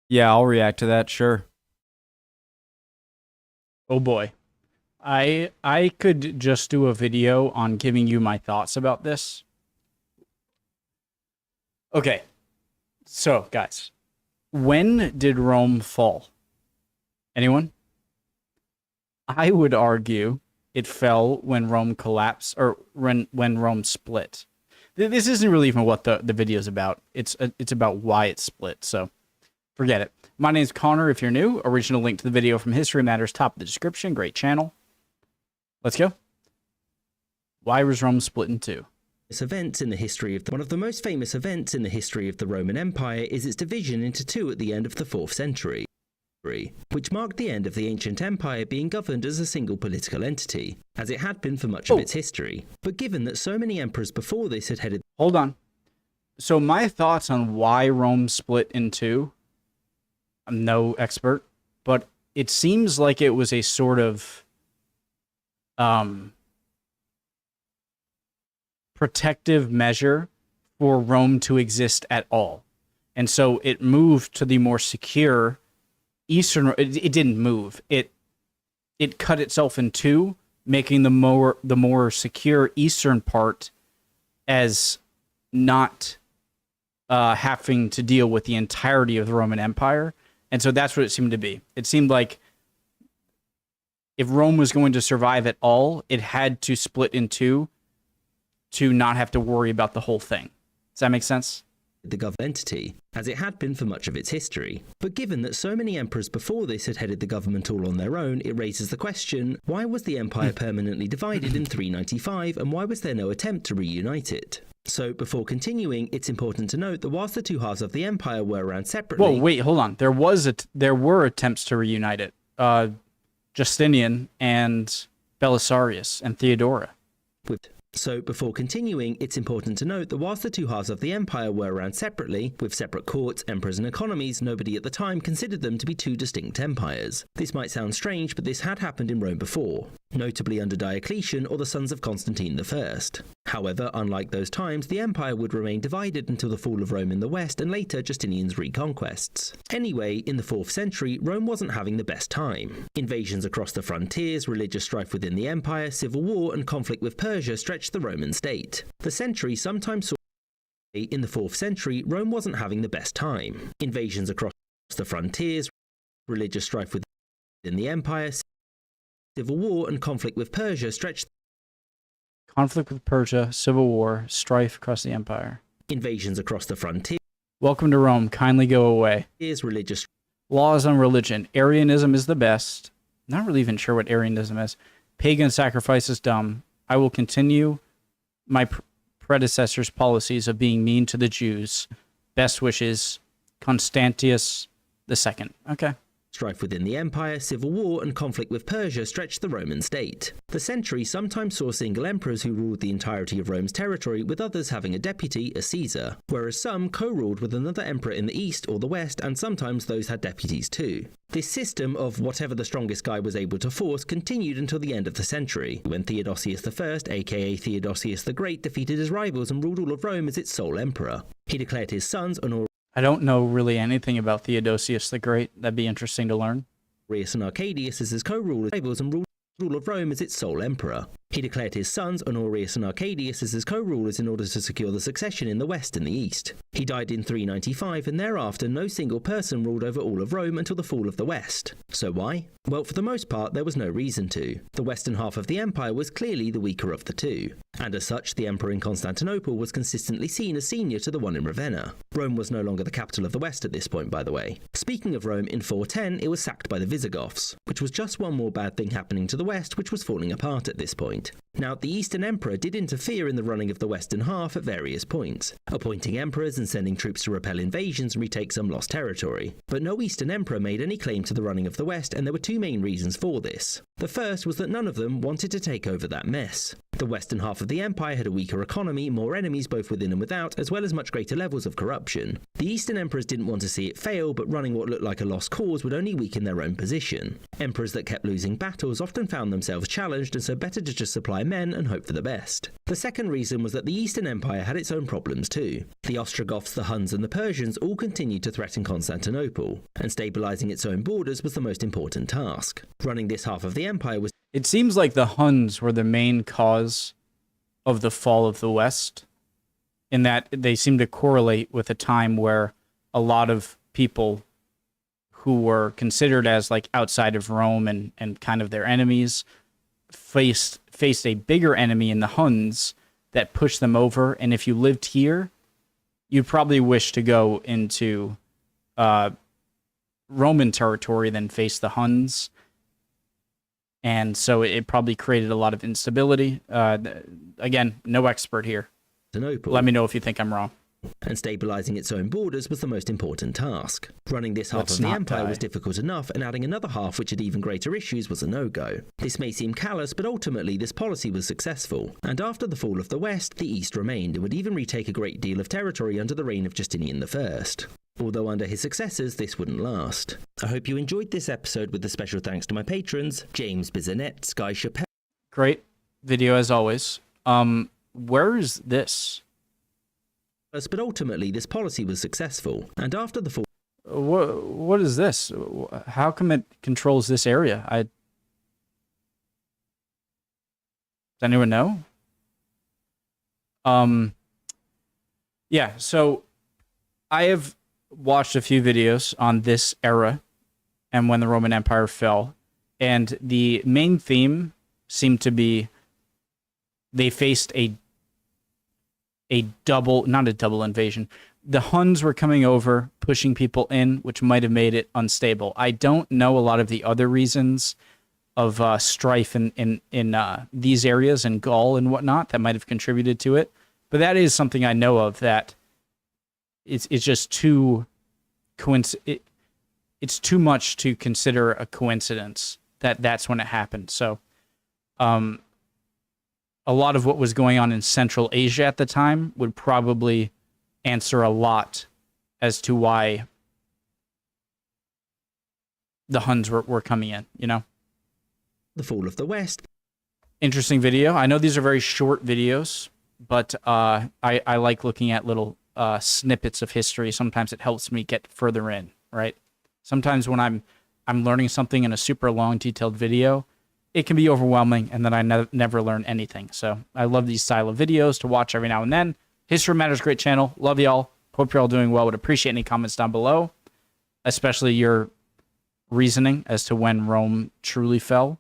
Yeah, I'll react to that, sure. Oh boy. I could just do a video on giving you my thoughts about this. Okay. So, guys, when did Rome fall? Anyone? I would argue it fell when Rome collapsed or when Rome split. This isn't really even what the video is about. It's about why it split. So, forget it. My name's Connor. If you're new, original link to the video from History Matters, top of the description. Great channel. Let's go. Why was Rome split in two? Events in the history of one of the most famous events in the history of the Roman Empire is its division into two at the end of the 4th century, which marked the end of the ancient empire being governed as a single political entity, as it had been for much of its history. But given that so many emperors before this had headed... Hold on. So my thoughts on why Rome split in two, I'm no expert, but it seems like it was a sort of protective measure for Rome to exist at all. And so it moved to the more secure eastern... It didn't move. It cut itself in two, making the more secure eastern part as not having to deal with the entirety of the Roman Empire. And so that's what it seemed to be. It seemed like if Rome was going to survive at all, it had to split in two to not have to worry about the whole thing. Does that make sense? The government entity, as it had been for much of its history. But given that so many emperors before this had headed the government all on their own, it raises the question, why was the empire permanently divided in 395, and why was there no attempt to reunite it? So, before continuing, it's important to note that whilst the two halves of the empire were around separately... Whoa, wait, hold on. There were attempts to reunite it. Justinian and Belisarius and Theodora. So, before continuing, it's important to note that whilst the two halves of the empire were around separately, with separate courts, emperors and economies, nobody at the time considered them to be two distinct empires. This might sound strange, but this had happened in Rome before, notably under Diocletian or the sons of Constantine I. However, unlike those times, the empire would remain divided until the fall of Rome in the west and later Justinian's reconquests. Anyway, in the 4th century, Rome wasn't having the best time. Invasions across the frontiers, religious strife within the empire, civil war and conflict with Persia stretched the Roman state. The century sometimes saw... In the 4th century, Rome wasn't having the best time. Invasions across the frontiers, religious strife within the empire, civil war and conflict with Persia stretched... Conflict with Persia, civil war, strife across the empire. Invasions across the frontier. Welcome to Rome. Kindly go away. Is religious... Laws on religion. Arianism is the best. Not really even sure what Arianism is. Pagan sacrifice is dumb. I will continue my predecessors' policies of being mean to the Jews. Best wishes, Constantius II. Okay. Strife within the empire, civil war and conflict with Persia stretched the Roman state. The century sometimes saw single emperors who ruled the entirety of Rome's territory, with others having a deputy, a Caesar, whereas some co-ruled with another emperor in the east or the west, and sometimes those had deputies too. This system of whatever the strongest guy was able to force continued until the end of the century, when Theodosius I, aka Theodosius the Great, defeated his rivals and ruled all of Rome as its sole emperor. He declared his sons Honorius... I don't know really anything about Theodosius the Great. That'd be interesting to learn. And Arcadius as his co-rulers and ruled all of Rome as its sole emperor. He declared his sons Honorius and Arcadius as his co-rulers in order to secure the succession in the west and the east. He died in 395, and thereafter no single person ruled over all of Rome until the fall of the west. So why? Well, for the most part, there was no reason to. The western half of the empire was clearly the weaker of the two, and as such, the emperor in Constantinople was consistently seen as senior to the one in Ravenna. Rome was no longer the capital of the west at this point, by the way. Speaking of Rome, in 410, it was sacked by the Visigoths, which was just one more bad thing happening to the west, which was falling apart at this point. Now, the Eastern Emperor did interfere in the running of the western half at various points, appointing emperors and sending troops to repel invasions and retake some lost territory. But no Eastern Emperor made any claim to the running of the West, and there were two main reasons for this. The first was that none of them wanted to take over that mess. The western half of the empire had a weaker economy, more enemies both within and without, as well as much greater levels of corruption. The Eastern emperors didn't want to see it fail, but running what looked like a lost cause would only weaken their own position. Emperors that kept losing battles often found themselves challenged, and so better to just supply men and hope for the best. The second reason was that the Eastern Empire had its own problems too. The Ostrogoths, the Huns and the Persians all continued to threaten Constantinople, and stabilising its own borders was the most important task. Running this half of the empire was... It seems like the Huns were the main cause of the fall of the West, in that they seem to correlate with a time where a lot of people who were considered as like outside of Rome and kind of their enemies faced a bigger enemy in the Huns that pushed them over. And if you lived here, you'd probably wish to go into Roman territory than face the Huns. And so it probably created a lot of instability. Again, no expert here. Let me know if you think I'm wrong. And stabilising its own borders was the most important task. Running this half of the empire was difficult enough, and adding another half which had even greater issues was a no-go. This may seem callous, but ultimately this policy was successful, and after the fall of the West, the East remained and would even retake a great deal of territory under the reign of Justinian I. Although under his successors, this wouldn't last. I hope you enjoyed this episode, with a special thanks to my patrons, James Bizanet, Sky Chappelle. Great video as always. Where is this? But ultimately, this policy was successful, and after the fall... What is this? How come it controls this area? Does anyone know? Yeah, so I have watched a few videos on this era and when the Roman Empire fell, and the main theme seemed to be they faced not a double invasion. The Huns were coming over, pushing people in, which might have made it unstable. I don't know a lot of the other reasons of strife in these areas, in Gaul and whatnot, that might have contributed to it. But that is something I know of, that it's just too it's too much to consider a coincidence that that's when it happened. So a lot of what was going on in Central Asia at the time would probably answer a lot as to why the Huns were coming in, you know? The fall of the West. Interesting video. I know these are very short videos, but I like looking at little snippets of history. Sometimes it helps me get further in, right? Sometimes when I'm learning something in a super long, detailed video, it can be overwhelming, and then I never learn anything. So I love these style of videos to watch every now and then. History Matters, great channel. Love y'all. Hope you're all doing well. Would appreciate any comments down below, especially your reasoning as to when Rome truly fell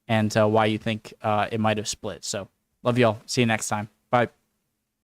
and why you think it might have split. So love y'all. See you next time.